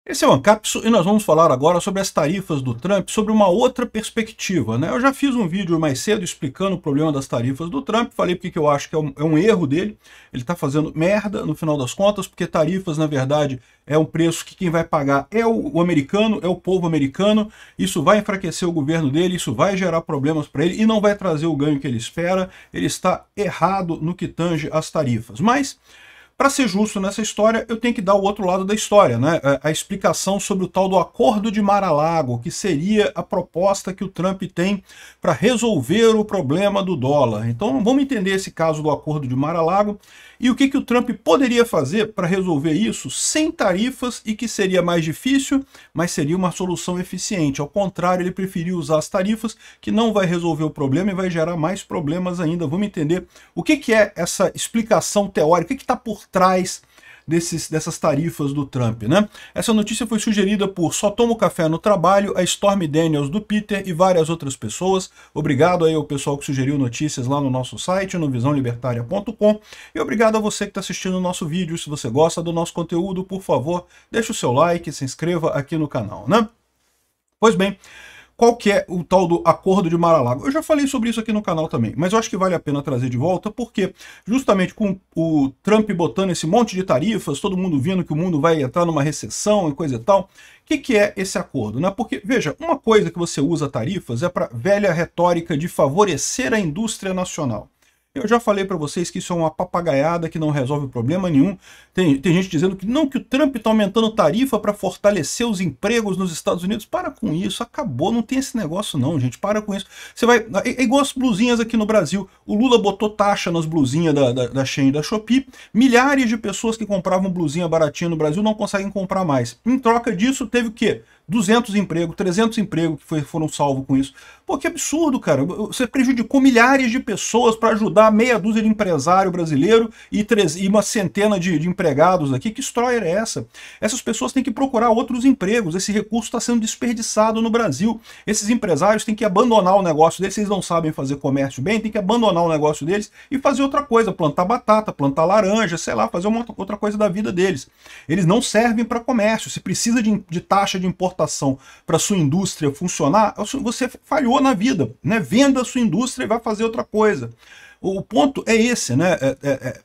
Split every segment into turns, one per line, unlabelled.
Esse é o Ancapso e nós vamos falar agora sobre as tarifas do Trump, sobre uma outra perspectiva, né? Eu já fiz um vídeo mais cedo explicando o problema das tarifas do Trump, falei porque eu acho que é um erro dele, ele está fazendo merda no final das contas, porque tarifas, na verdade, é um preço que quem vai pagar é o americano, é o povo americano, isso vai enfraquecer o governo dele, isso vai gerar problemas para ele e não vai trazer o ganho que ele espera, ele está errado no que tange às tarifas. Mas, para ser justo nessa história, eu tenho que dar o outro lado da história, né? A explicação sobre o tal do Acordo de Mar-a-Lago, que seria a proposta que o Trump tem para resolver o problema do dólar. Então vamos entender esse caso do Acordo de Mar-a-Lago e o que o Trump poderia fazer para resolver isso sem tarifas e que seria mais difícil, mas seria uma solução eficiente. Ao contrário, ele preferiu usar as tarifas, que não vai resolver o problema e vai gerar mais problemas ainda. Vamos entender o que é essa explicação teórica, o que está por trás dessas tarifas do Trump, né? Essa notícia foi sugerida por Só Tomo Café no Trabalho, a Stormy Daniels do Peter e várias outras pessoas. Obrigado aí ao pessoal que sugeriu notícias lá no nosso site, no visãolibertaria.com, e obrigado a você que está assistindo o nosso vídeo. Se você gosta do nosso conteúdo, por favor, deixe o seu like, se inscreva aqui no canal, né? Pois bem, qual que é o tal do Acordo de Mar-a-Lago? Eu já falei sobre isso aqui no canal também, mas eu acho que vale a pena trazer de volta, porque justamente com o Trump botando esse monte de tarifas, todo mundo vendo que o mundo vai entrar numa recessão e coisa e tal, o que é esse acordo, né? Porque, veja, uma coisa que você usa tarifas é para velha retórica de favorecer a indústria nacional. Eu já falei para vocês que isso é uma papagaiada que não resolve problema nenhum. Tem gente dizendo que não, que o Trump está aumentando tarifa para fortalecer os empregos nos Estados Unidos. Para com isso, acabou, não tem esse negócio não, gente, para com isso. Você vai, é igual as blusinhas aqui no Brasil. O Lula botou taxa nas blusinhas da Shein e da Shopee. Milhares de pessoas que compravam blusinha baratinha no Brasil não conseguem comprar mais. Em troca disso, teve o quê? 200 empregos, 300 empregos que foram salvos com isso. Pô, que absurdo, cara. Você prejudicou milhares de pessoas para ajudar meia dúzia de empresário brasileiro e uma centena de empregados aqui. Que história é essa? Essas pessoas têm que procurar outros empregos. Esse recurso está sendo desperdiçado no Brasil. Esses empresários têm que abandonar o negócio deles. Se eles não sabem fazer comércio bem, tem que abandonar o negócio deles e fazer outra coisa. Plantar batata, plantar laranja, sei lá, fazer uma outra coisa da vida deles. Eles não servem para comércio. Se precisa de taxa de importação para sua indústria funcionar, você falhou na vida, né? Venda a sua indústria e vai fazer outra coisa. O ponto é esse, né?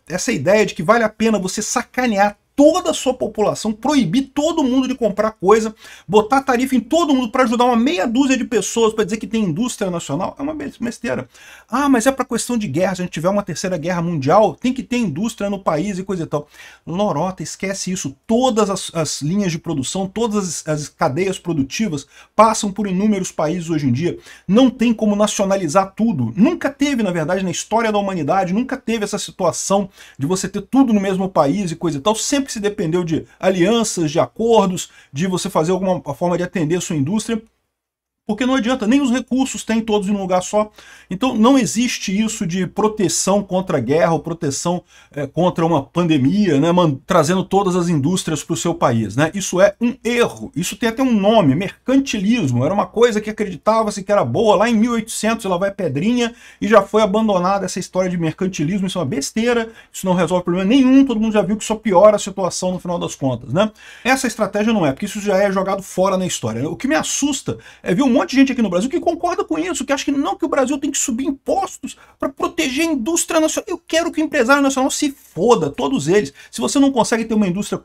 Essa ideia de que vale a pena você sacanear toda a sua população, proibir todo mundo de comprar coisa, botar tarifa em todo mundo para ajudar uma meia dúzia de pessoas para dizer que tem indústria nacional, é uma besteira. Ah, mas é para questão de guerra, se a gente tiver uma terceira guerra mundial, tem que ter indústria no país e coisa e tal. Lorota, esquece isso. Todas as linhas de produção, todas as cadeias produtivas passam por inúmeros países hoje em dia. Não tem como nacionalizar tudo. Nunca teve, na verdade, na história da humanidade, nunca teve essa situação de você ter tudo no mesmo país e coisa e tal. Sempre se dependeu de alianças, de acordos, de você fazer alguma forma de atender a sua indústria, porque não adianta, nem os recursos tem todos em um lugar só. Então não existe isso de proteção contra a guerra ou proteção contra uma pandemia, né, trazendo todas as indústrias para o seu país, né? Isso é um erro, isso tem até um nome, mercantilismo. Era uma coisa que acreditava-se que era boa lá em 1800, ela vai pedrinha e já foi abandonada essa história de mercantilismo. Isso é uma besteira, isso não resolve problema nenhum, todo mundo já viu que só piora a situação no final das contas, né? Essa estratégia não é, porque isso já é jogado fora na história. O que me assusta é ver um monte de gente aqui no Brasil que concorda com isso, que acha que não, que o Brasil tem que subir impostos para proteger a indústria nacional. Eu quero que o empresário nacional se foda, todos eles. Se você não consegue ter uma indústria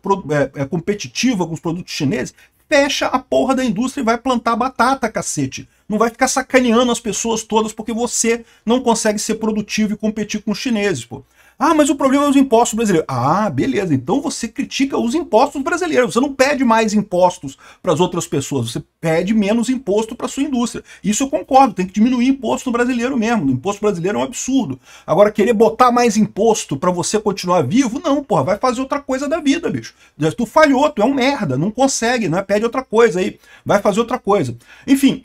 competitiva com os produtos chineses, fecha a porra da indústria e vai plantar batata, cacete. Não vai ficar sacaneando as pessoas todas porque você não consegue ser produtivo e competir com os chineses, pô. Ah, mas o problema é os impostos brasileiros. Ah, beleza, então você critica os impostos brasileiros. Você não pede mais impostos para as outras pessoas, você pede menos imposto para a sua indústria. Isso eu concordo, tem que diminuir imposto no brasileiro mesmo. O imposto brasileiro é um absurdo. Agora, querer botar mais imposto para você continuar vivo, não, porra, vai fazer outra coisa da vida, bicho. Tu falhou, tu é um merda, não consegue, né? Pede outra coisa aí, vai fazer outra coisa. Enfim,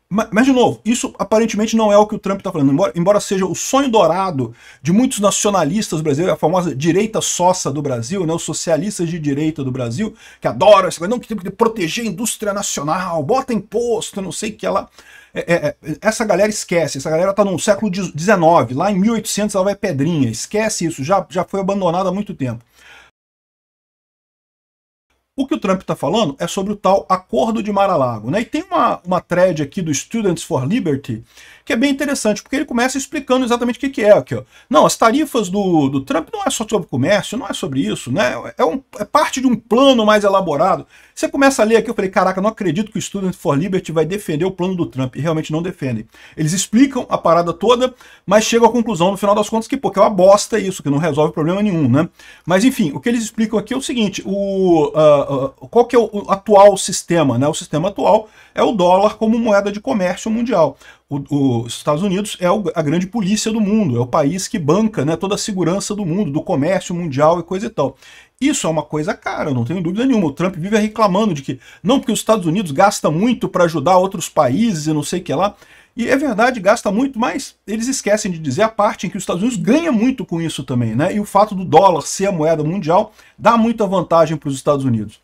mas, de novo, isso aparentemente não é o que o Trump está falando, embora seja o sonho dourado de muitos nacionalistas brasileiros, a famosa direita sócia do Brasil, né, os socialistas de direita do Brasil, que adoram essa coisa, não, que tem que proteger a indústria nacional, bota imposto, não sei o que lá. Essa galera esquece, essa galera está no século XIX, lá em 1800 ela vai pedrinha, esquece isso, já foi abandonada há muito tempo. O que o Trump está falando é sobre o tal Acordo de Mar-a-Lago, né? E tem uma thread aqui do Students for Liberty que é bem interessante, porque ele começa explicando exatamente o que é aqui, ó. Não, as tarifas do Trump não é só sobre comércio, não é sobre isso, né? É parte de um plano mais elaborado. Você começa a ler aqui, eu falei, caraca, não acredito que o Students for Liberty vai defender o plano do Trump, e realmente não defendem. Eles explicam a parada toda, mas chegam à conclusão, no final das contas, que pô, que é uma bosta isso, que não resolve problema nenhum, né? Mas enfim, o que eles explicam aqui é o seguinte, qual que é o atual sistema, né? O sistema atual é o dólar como moeda de comércio mundial. Os Estados Unidos é a grande polícia do mundo, é o país que banca, né, toda a segurança do mundo, do comércio mundial e coisa e tal. Isso é uma coisa cara, não tenho dúvida nenhuma. O Trump vive reclamando de que, não, porque os Estados Unidos gasta muito para ajudar outros países e não sei o que lá. E é verdade, gasta muito, mas eles esquecem de dizer a parte em que os Estados Unidos ganha muito com isso também, né? E o fato do dólar ser a moeda mundial dá muita vantagem para os Estados Unidos.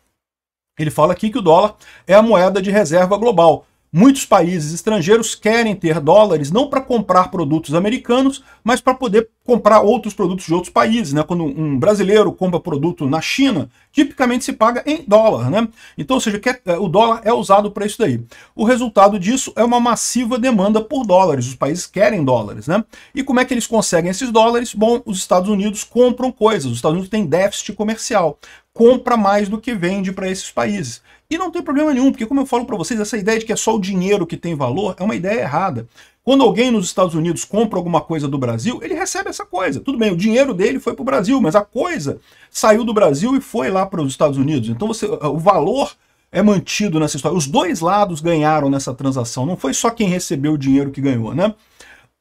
Ele fala aqui que o dólar é a moeda de reserva global. Muitos países estrangeiros querem ter dólares não para comprar produtos americanos, mas para poder comprar outros produtos de outros países, né? Quando um brasileiro compra produto na China, tipicamente se paga em dólar, né? Então, ou seja, o dólar é usado para isso daí. O resultado disso é uma massiva demanda por dólares. Os países querem dólares, né? E como é que eles conseguem esses dólares? Bom, os Estados Unidos compram coisas. Os Estados Unidos têm déficit comercial. Compra mais do que vende para esses países. E não tem problema nenhum, porque como eu falo para vocês, essa ideia de que é só o dinheiro que tem valor é uma ideia errada. Quando alguém nos Estados Unidos compra alguma coisa do Brasil, ele recebe essa coisa. Tudo bem, o dinheiro dele foi para o Brasil, mas a coisa saiu do Brasil e foi lá para os Estados Unidos. Então o valor é mantido nessa história. Os dois lados ganharam nessa transação, não foi só quem recebeu o dinheiro que ganhou, né?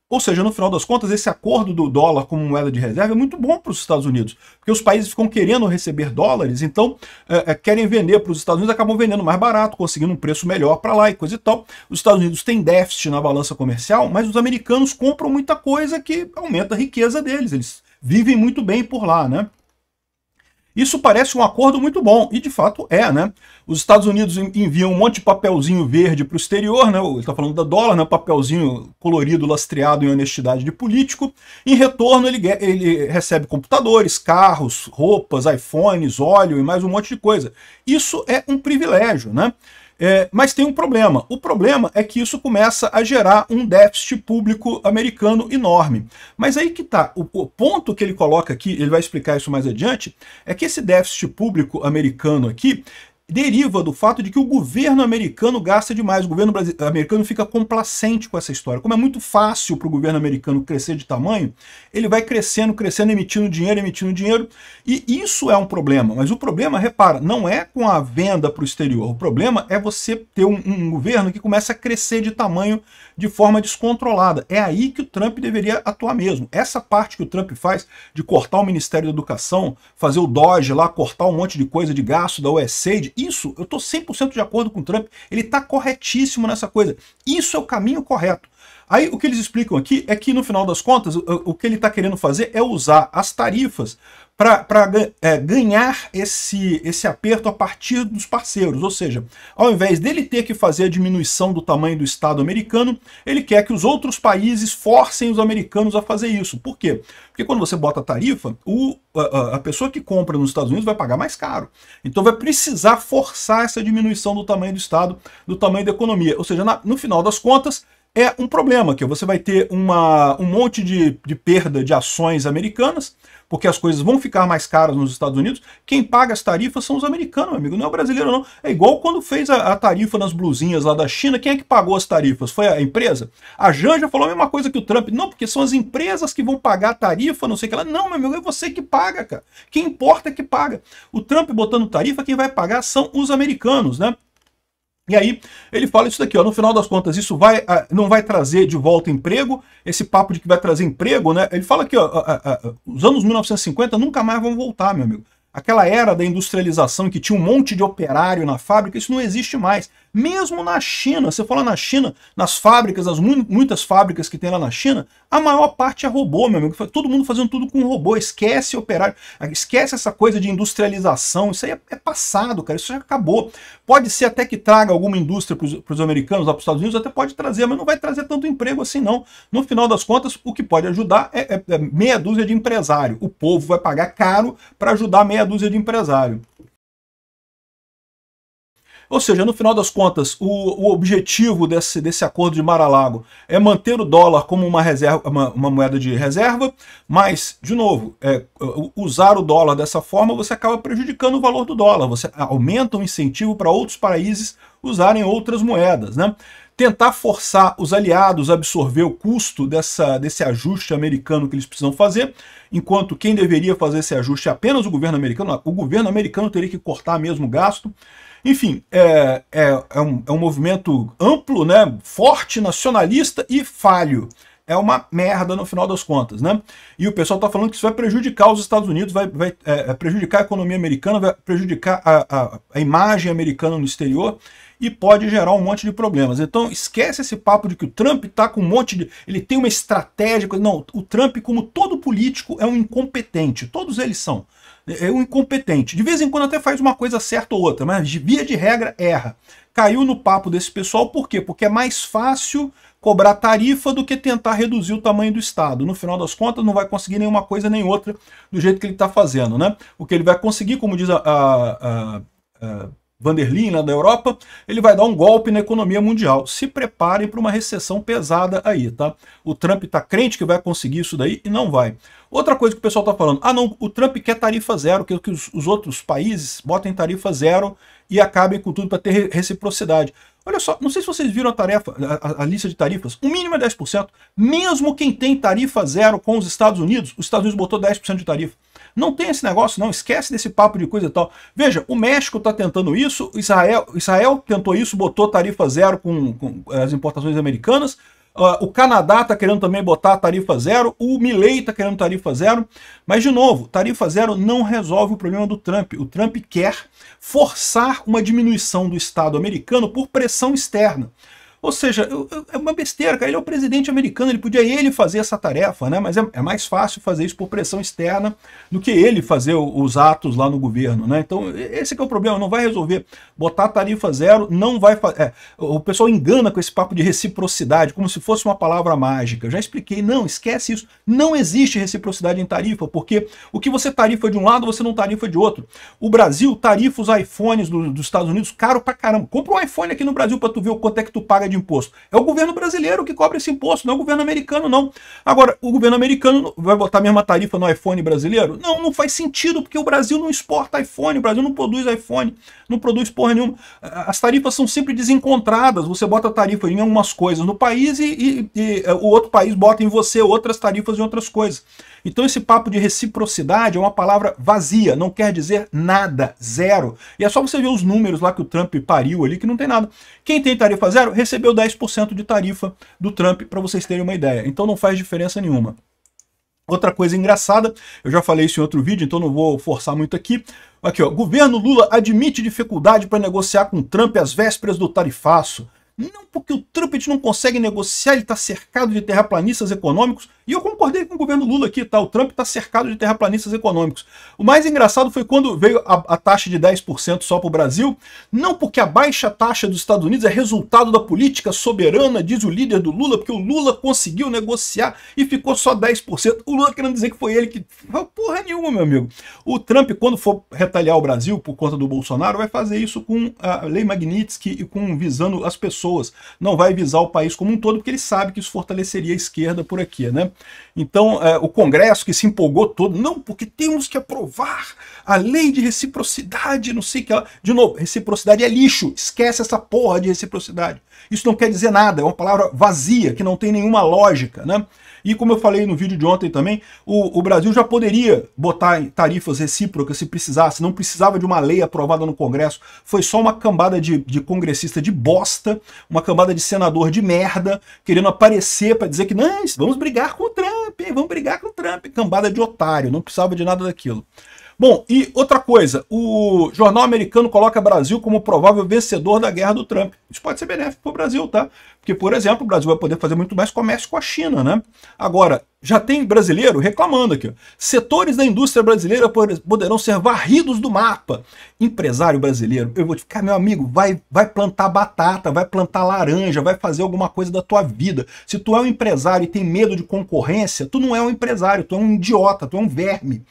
Ou seja, no final das contas, esse acordo do dólar como moeda de reserva é muito bom para os Estados Unidos, porque os países ficam querendo receber dólares, então querem vender para os Estados Unidos, acabam vendendo mais barato, conseguindo um preço melhor para lá e coisa e tal. Os Estados Unidos têm déficit na balança comercial, mas os americanos compram muita coisa que aumenta a riqueza deles, eles vivem muito bem por lá, né? Isso parece um acordo muito bom, e de fato é, né? Os Estados Unidos enviam um monte de papelzinho verde para o exterior, né? Ele está falando da dólar, né? Papelzinho colorido, lastreado em honestidade de político. Em retorno, ele recebe computadores, carros, roupas, iPhones, óleo e mais um monte de coisa. Isso é um privilégio, né? Mas tem um problema. O problema é que isso começa a gerar um déficit público americano enorme. Mas aí que tá. O ponto que ele coloca aqui, ele vai explicar isso mais adiante, é que esse déficit público americano aqui deriva do fato de que o governo americano gasta demais. O governo americano fica complacente com essa história. Como é muito fácil para o governo americano crescer de tamanho, ele vai crescendo, emitindo dinheiro, e isso é um problema. Mas o problema, repara, não é com a venda para o exterior. O problema é você ter um governo que começa a crescer de tamanho de forma descontrolada. É aí que o Trump deveria atuar mesmo. Essa parte que o Trump faz de cortar o Ministério da Educação, fazer o DOGE lá, cortar um monte de coisa de gasto da USAID, isso, eu estou 100% de acordo com o Trump, ele está corretíssimo nessa coisa. Isso é o caminho correto. Aí o que eles explicam aqui é que, no final das contas, o que ele está querendo fazer é usar as tarifas para ganhar esse aperto a partir dos parceiros. Ou seja, ao invés dele ter que fazer a diminuição do tamanho do Estado americano, ele quer que os outros países forcem os americanos a fazer isso. Por quê? Porque quando você bota a tarifa, a pessoa que compra nos Estados Unidos vai pagar mais caro. Então vai precisar forçar essa diminuição do tamanho do Estado, do tamanho da economia. Ou seja, no final das contas, é um problema, que você vai ter um monte de perda de ações americanas, porque as coisas vão ficar mais caras nos Estados Unidos. Quem paga as tarifas são os americanos, meu amigo, não é o brasileiro não. É igual quando fez a tarifa nas blusinhas lá da China, quem é que pagou as tarifas? Foi a empresa? A Janja falou a mesma coisa que o Trump, não, porque são as empresas que vão pagar a tarifa, não sei o que lá. Não, meu amigo, é você que paga, cara. Quem importa é que paga. O Trump botando tarifa, quem vai pagar são os americanos, né? E aí ele fala isso daqui, ó, no final das contas, isso não vai trazer de volta emprego, esse papo de que vai trazer emprego, né? Ele fala que os anos 1950 nunca mais vão voltar, meu amigo. Aquela era da industrialização que tinha um monte de operário na fábrica, isso não existe mais. Mesmo na China, você fala na China, nas fábricas, muitas fábricas que tem lá na China, a maior parte é robô, meu amigo. Todo mundo fazendo tudo com robô, esquece operário, esquece essa coisa de industrialização, isso aí é passado, cara, isso já acabou. Pode ser até que traga alguma indústria para os americanos, lá para os Estados Unidos, até pode trazer, mas não vai trazer tanto emprego assim não. No final das contas, o que pode ajudar é meia dúzia de empresário. O povo vai pagar caro para ajudar meia dúzia de empresário. Ou seja, no final das contas, o objetivo desse acordo de Mar-a-Lago é manter o dólar como uma reserva, uma moeda de reserva, mas, de novo, usar o dólar dessa forma, você acaba prejudicando o valor do dólar, você aumenta o incentivo para outros países usarem outras moedas, né? Tentar forçar os aliados a absorver o custo desse ajuste americano que eles precisam fazer, enquanto quem deveria fazer esse ajuste é apenas o governo americano teria que cortar mesmo o gasto. Enfim, é um movimento amplo, né, forte, nacionalista e falho. É uma merda no final das contas, né? E o pessoal está falando que isso vai prejudicar os Estados Unidos, vai prejudicar a economia americana, vai prejudicar a imagem americana no exterior e pode gerar um monte de problemas. Então esquece esse papo de que o Trump está com um monte de... ele tem uma estratégia... Não, o Trump, como todo político, é um incompetente. Todos eles são. É um incompetente. De vez em quando até faz uma coisa certa ou outra, mas via de regra erra. Caiu no papo desse pessoal, por quê? Porque é mais fácil cobrar tarifa do que tentar reduzir o tamanho do Estado. No final das contas, não vai conseguir nenhuma coisa nem outra do jeito que ele está fazendo, né? O que ele vai conseguir, como diz a Van der Leyen, lá da Europa, ele vai dar um golpe na economia mundial. Se preparem para uma recessão pesada aí, tá? O Trump está crente que vai conseguir isso daí e não vai. Outra coisa que o pessoal está falando, não, o Trump quer tarifa zero, que os outros países botem tarifa zero e acabem com tudo para ter reciprocidade. Olha só, não sei se vocês viram a lista de tarifas, o mínimo é 10%. Mesmo quem tem tarifa zero com os Estados Unidos botou 10% de tarifa. Não tem esse negócio, não. Esquece desse papo de coisa e tal. Veja, o México está tentando isso, Israel tentou isso, botou tarifa zero com as importações americanas. O Canadá está querendo também botar tarifa zero, o Milei está querendo tarifa zero, mas, de novo, tarifa zero não resolve o problema do Trump. O Trump quer forçar uma diminuição do Estado americano por pressão externa. Ou seja, é uma besteira, cara. Ele é o presidente americano, ele podia fazer essa tarefa, né? Mas é mais fácil fazer isso por pressão externa do que ele fazer os atos lá no governo, né? Então, esse que é o problema, não vai resolver. Botar tarifa zero não vai fazer. O pessoal engana com esse papo de reciprocidade, como se fosse uma palavra mágica. Eu já expliquei, não, esquece isso. Não existe reciprocidade em tarifa, porque o que você tarifa de um lado, você não tarifa de outro. O Brasil tarifa os iPhones dos Estados Unidos caro pra caramba. Compra um iPhone aqui no Brasil pra tu ver o quanto é que tu paga de imposto. É o governo brasileiro que cobra esse imposto, não é o governo americano, não. Agora, o governo americano vai botar a mesma tarifa no iPhone brasileiro? Não, não faz sentido, porque o Brasil não exporta iPhone, o Brasil não produz iPhone, não produz porra nenhuma. As tarifas são sempre desencontradas, você bota tarifa em algumas coisas no país e o outro país bota em você outras tarifas em outras coisas. Então esse papo de reciprocidade é uma palavra vazia, não quer dizer nada, zero. E é só você ver os números lá que o Trump pariu ali, que não tem nada. Quem tem tarifa zero recebeu 10% de tarifa do Trump, para vocês terem uma ideia. Então não faz diferença nenhuma. Outra coisa engraçada, eu já falei isso em outro vídeo, então não vou forçar muito aqui. Aqui, ó, governo Lula admite dificuldade para negociar com Trump às vésperas do tarifaço. Não porque o Trump a gente não consegue negociar, ele está cercado de terraplanistas econômicos. E eu concordei com o governo Lula aqui, tá? O Trump está cercado de terraplanistas econômicos. O mais engraçado foi quando veio a taxa de 10% só para o Brasil. Não porque a baixa taxa dos Estados Unidos é resultado da política soberana, diz o líder do Lula, porque o Lula conseguiu negociar e ficou só 10%. O Lula querendo dizer que foi ele que... Porra nenhuma, meu amigo. O Trump, quando for retaliar o Brasil por conta do Bolsonaro, vai fazer isso com a lei Magnitsky e visando as pessoas. Não vai visar o país como um todo, porque ele sabe que isso fortaleceria a esquerda por aqui, né? Então, o Congresso que se empolgou todo, não, porque temos que aprovar a lei de reciprocidade, não sei o que lá. De novo, reciprocidade é lixo, esquece essa porra de reciprocidade. Isso não quer dizer nada, é uma palavra vazia, que não tem nenhuma lógica, né? E como eu falei no vídeo de ontem também, o Brasil já poderia botar tarifas recíprocas se precisasse, não precisava de uma lei aprovada no Congresso, foi só uma cambada de congressista de bosta, uma cambada de senador de merda, querendo aparecer para dizer que não, vamos brigar com o Trump, vamos brigar com o Trump, cambada de otário, não precisava de nada daquilo. Bom, e outra coisa, o jornal americano coloca o Brasil como provável vencedor da guerra do Trump. Isso pode ser benéfico para o Brasil, tá? Porque, por exemplo, o Brasil vai poder fazer muito mais comércio com a China, né? Agora, já tem brasileiro reclamando aqui, ó. Setores da indústria brasileira poderão ser varridos do mapa. Empresário brasileiro, eu vou te ficar, meu amigo, vai plantar batata, vai plantar laranja, vai fazer alguma coisa da tua vida. Se tu é um empresário e tem medo de concorrência, tu não é um empresário, tu é um idiota, tu é um verme.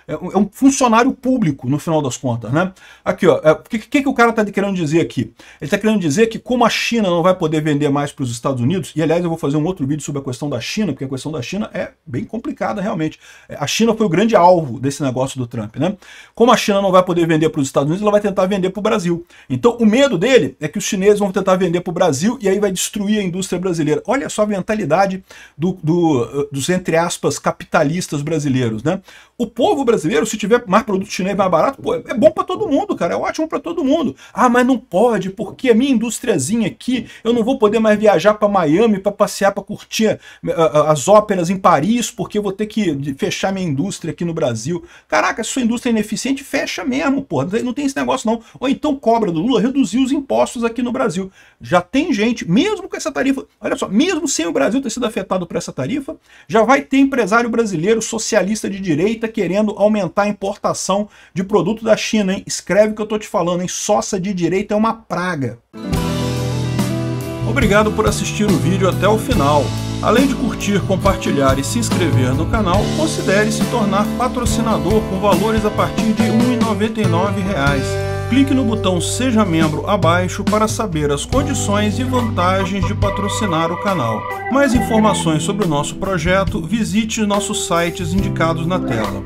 é um funcionário público, no final das contas, né? Aqui, ó, o que o cara está querendo dizer aqui? Ele está querendo dizer que como a China não vai poder vender mais para os Estados Unidos, e aliás eu vou fazer um outro vídeo sobre a questão da China, porque a questão da China é bem complicada realmente. A China foi o grande alvo desse negócio do Trump, né? Como a China não vai poder vender para os Estados Unidos, ela vai tentar vender para o Brasil. Então o medo dele é que os chineses vão tentar vender para o Brasil e aí vai destruir a indústria brasileira. Olha só a mentalidade dos, entre aspas, capitalistas brasileiros, né? O povo brasileiro, se tiver mais produto chinês mais barato, pô, é bom para todo mundo, cara, é ótimo para todo mundo. Ah, mas não pode, porque a minha indústriazinha aqui, eu não vou poder mais viajar para Miami para passear, para curtir as óperas em Paris, porque eu vou ter que fechar minha indústria aqui no Brasil. Caraca, se sua indústria é ineficiente, fecha mesmo, pô, não tem esse negócio não. Ou então cobra do Lula reduzir os impostos aqui no Brasil. Já tem gente, mesmo com essa tarifa, olha só, mesmo sem o Brasil ter sido afetado por essa tarifa, já vai ter empresário brasileiro socialista de direita querendo aumentar a importação de produto da China, hein? Escreve o que eu tô te falando, hein? Sócia de direita é uma praga. Obrigado por assistir o vídeo até o final. Além de curtir, compartilhar e se inscrever no canal, considere se tornar patrocinador com valores a partir de R$ 1,99. Clique no botão Seja Membro abaixo para saber as condições e vantagens de patrocinar o canal. Mais informações sobre o nosso projeto, visite nossos sites indicados na tela.